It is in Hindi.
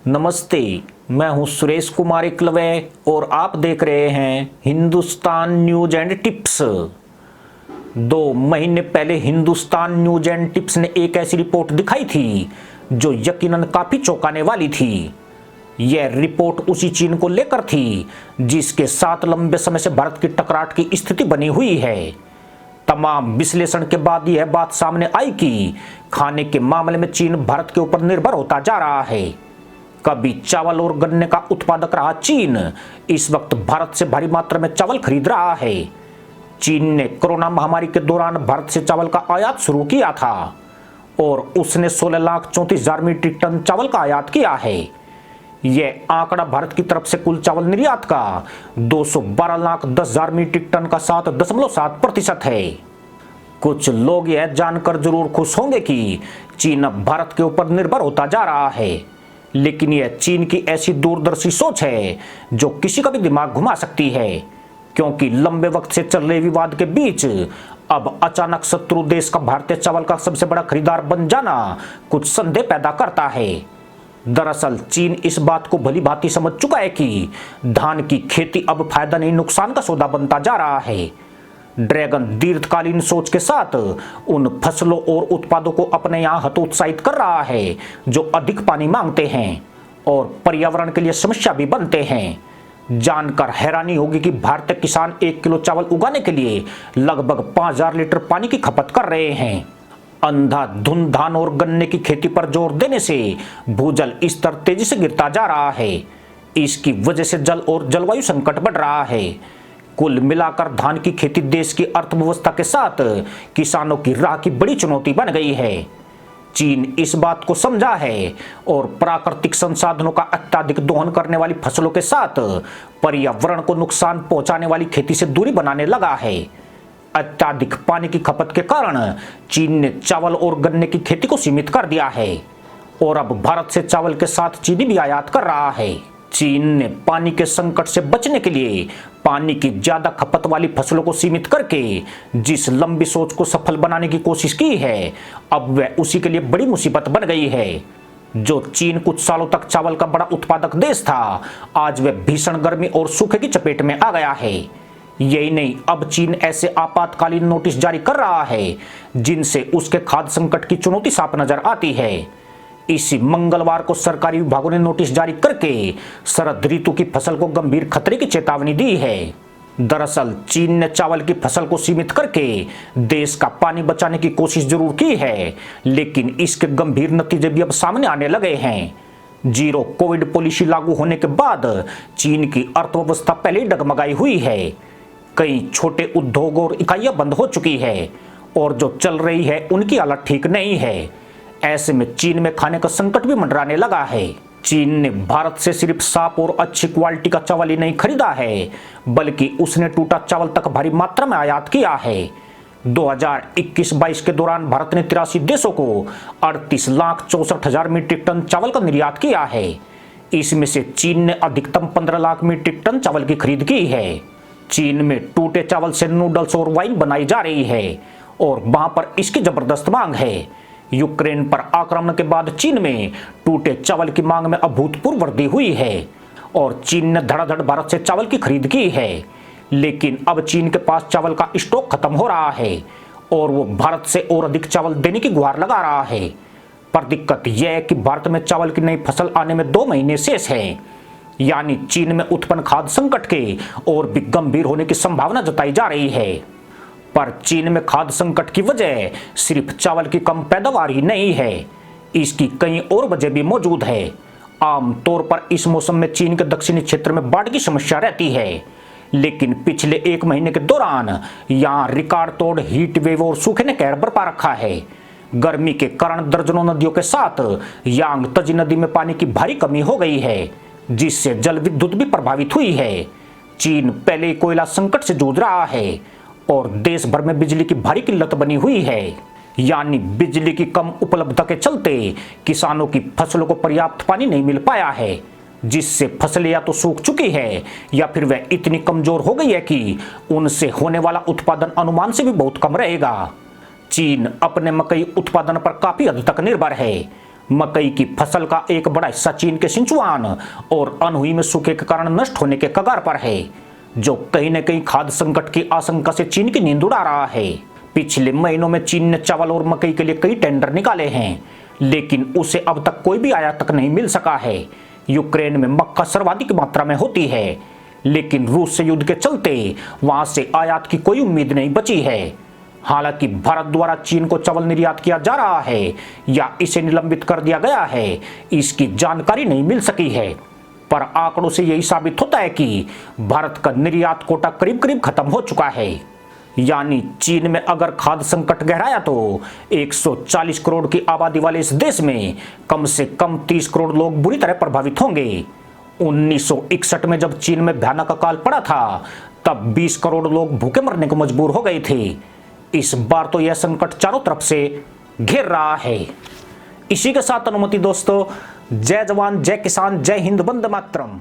नमस्ते, मैं हूं सुरेश कुमार एकलवे और आप देख रहे हैं हिंदुस्तान न्यूज एंड टिप्स। 2 महीने पहले हिंदुस्तान न्यूज एंड टिप्स ने एक ऐसी रिपोर्ट दिखाई थी जो यकीनन काफी चौंकाने वाली थी। यह रिपोर्ट उसी चीन को लेकर थी जिसके साथ लंबे समय से भारत की टकराट की स्थिति बनी हुई है। तमाम विश्लेषण के बाद यह बात सामने आई कि खाने के मामले में चीन भारत के ऊपर निर्भर होता जा रहा है। कभी चावल और गन्ने का उत्पादक रहा चीन, इस वक्त भारत से भारी मात्रा में चावल खरीद रहा है। चीन ने कोरोना महामारी के दौरान भारत से चावल का आयात शुरू किया था और उसने 16,34,000 मीट्रिक टन चावल का आयात किया है। यह आंकड़ा भारत की तरफ से कुल चावल निर्यात का 212,10,000 मीट्रिक टन का 7.7% है। कुछ लोग यह जानकर जरूर खुश होंगे कि चीन अब भारत के ऊपर निर्भर होता जा रहा है, लेकिन यह चीन की ऐसी दूरदर्शी सोच है जो किसी का भी दिमाग घुमा सकती है, क्योंकि लंबे वक्त से चल रहे विवाद के बीच अब अचानक शत्रु देश का भारतीय चावल का सबसे बड़ा खरीदार बन जाना कुछ संदेह पैदा करता है। दरअसल चीन इस बात को भली भांति समझ चुका है कि धान की खेती अब फायदा नहीं नुकसान का सौदा बनता जा रहा है। ड्रैगन दीर्घकालीन सोच के साथ उन फसलों और उत्पादों को अपने यहाँ हतोत्साहित कर रहा है जो अधिक पानी मांगते हैं और पर्यावरण के लिए समस्या भी बनते हैं। जानकर हैरानी होगी कि भारतीय किसान 1 किलो चावल उगाने के लिए लगभग 5,000 लीटर पानी की खपत कर रहे हैं। अंधाधुंध धान और गन्ने की खेती पर जोर देने से भूजल स्तर तेजी से गिरता जा रहा है। इसकी वजह से जल और जलवायु संकट बढ़ रहा है। कुल मिलाकर धान की खेती देश की अर्थव्यवस्था के साथ किसानों की राह की बड़ी चुनौती बन गई है। चीन इस बात को समझा है और प्राकृतिक संसाधनों का अत्यधिक दोहन करने वाली फसलों के साथ पर्यावरण को नुकसान पहुंचाने वाली खेती से दूरी बनाने लगा है। अत्यधिक पानी की खपत के कारण चीन ने चावल और गन्ने की खेती को सीमित कर दिया है और अब भारत से चावल के साथ चीनी भी आयात कर रहा है। चीन ने पानी के संकट से बचने के लिए पानी की ज्यादा खपत वाली फसलों को सीमित करके जिस लंबी सोच को सफल बनाने की कोशिश की है, अब वह उसी के लिए बड़ी मुसीबत बन गई है। जो चीन कुछ सालों तक चावल का बड़ा उत्पादक देश था, आज वह भीषण गर्मी और सूखे की चपेट में आ गया है। यही नहीं, अब चीन ऐसे आपातकालीन नोटिस जारी कर रहा है जिनसे उसके खाद्य संकट की चुनौती साफ नजर आती है। इसी मंगलवार को सरकारी विभागों ने नोटिस जारी करके शरद ऋतु की फसल को गंभीर खतरे की चेतावनी दी है। दरअसल चीन ने चावल की फसल को सीमित करके देश का पानी बचाने की कोशिश जरूर की है, लेकिन इसके गंभीर नतीजे भी अब सामने आने लगे हैं। जीरो कोविड पॉलिसी लागू होने के बाद चीन की अर्थव्यवस्था पहले ही डगमगाई हुई है। कई छोटे उद्योग और इकाइयां बंद हो चुकी है और जो चल रही है उनकी हालत ठीक नहीं है। ऐसे में चीन में खाने का संकट भी मंडराने लगा है। चीन ने भारत से सिर्फ साफ और अच्छी क्वालिटी का चावल ही नहीं खरीदा है, बल्कि उसने टूटा चावल तक भारी मात्रा में आयात किया है। 2021-22 के दौरान भारत ने 83 देशों को 38,64,000 मीट्रिक टन चावल का निर्यात किया है। इसमें से चीन ने अधिकतम 15 लाख मीट्रिक टन चावल की खरीद की है। चीन में टूटे चावल से नूडल्स और वाइन बनाई जा रही है और वहां पर इसकी जबरदस्त मांग है। यूक्रेन पर आक्रमण के बाद चीन में टूटे चावल की मांग में अभूतपूर्व वृद्धि हुई है और चीन ने धड़ाधड़ भारत से चावल की खरीद की है। लेकिन अब चीन के पास चावल का स्टॉक खत्म हो रहा है और वो भारत से और अधिक चावल देने की गुहार लगा रहा है। पर दिक्कत यह है कि भारत में चावल की नई फसल आने में 2 महीने शेष है, यानी चीन में उत्पन्न खाद्य संकट के और भी गंभीर होने की संभावना जताई जा रही है। पर चीन में खाद्य संकट की वजह सिर्फ चावल की कम पैदावार ही नहीं है, इसकी कई और वजह भी मौजूद है। आमतौर पर इस मौसम में चीन के दक्षिणी क्षेत्र में बाढ़ की समस्या रहती है, लेकिन पिछले 1 महीने के दौरान यहाँ रिकॉर्ड तोड़ हीट वेव और सूखे ने कहर बरपा रखा है। गर्मी के कारण दर्जनों नदियों के साथ यांग तजी नदी में पानी की भारी कमी हो गई है, जिससे जल विद्युत भी प्रभावित हुई है। चीन पहले कोयला संकट से जूझ रहा है और देश भर में बिजली की भारी किल्लत बनी हुई है, यानी बिजली की कम उपलब्धता के चलते किसानों की फसलों को पर्याप्त पानी नहीं मिल पाया है, जिससे फसलें या तो सूख चुकी है या फिर वह इतनी कमजोर हो गई है कि उनसे होने वाला उत्पादन अनुमान से भी बहुत कम रहेगा। चीन अपने मकई उत्पादन पर काफी हद तक निर्भर है मकई की फसल का एक बड़ा हिस्सा चीन के सिंचुआन और अनहुई में सूखे के कारण नष्ट होने के कगार पर है, जो कहीं न कहीं खाद्य संकट की आशंका से चीन की नींद उड़ा रहा है। पिछले महीनों में चीन ने चावल और मकई के लिए कई टेंडर निकाले हैं, लेकिन उसे अब तक कोई भी आयात तक नहीं मिल सका है। यूक्रेन में मक्का सर्वाधिक मात्रा में होती है, लेकिन रूस से युद्ध के चलते वहां से आयात की कोई उम्मीद नहीं बची है। हालांकि भारत द्वारा चीन को चावल निर्यात किया जा रहा है या इसे निलंबित कर दिया गया है, इसकी जानकारी नहीं मिल सकी है, पर आंकड़ों से यही साबित होता है कि भारत का निर्यात कोटा करीब करीब खत्म हो चुका है। यानी चीन में अगर खाद्य संकट गहराया तो 140 करोड़ की आबादी वाले इस देश में कम से कम 30 करोड़ लोग बुरी तरह प्रभावित होंगे। 1961 में जब चीन में भयानक अकाल पड़ा था, तब 20 करोड़ लोग भूखे मरने को मजबूर हो गए थे। इस बार तो यह संकट चारों तरफ से घेर रहा है। इसी के साथ अनुमति दोस्तों, जय जवान, जय किसान, जय हिंद, वंदे मातरम।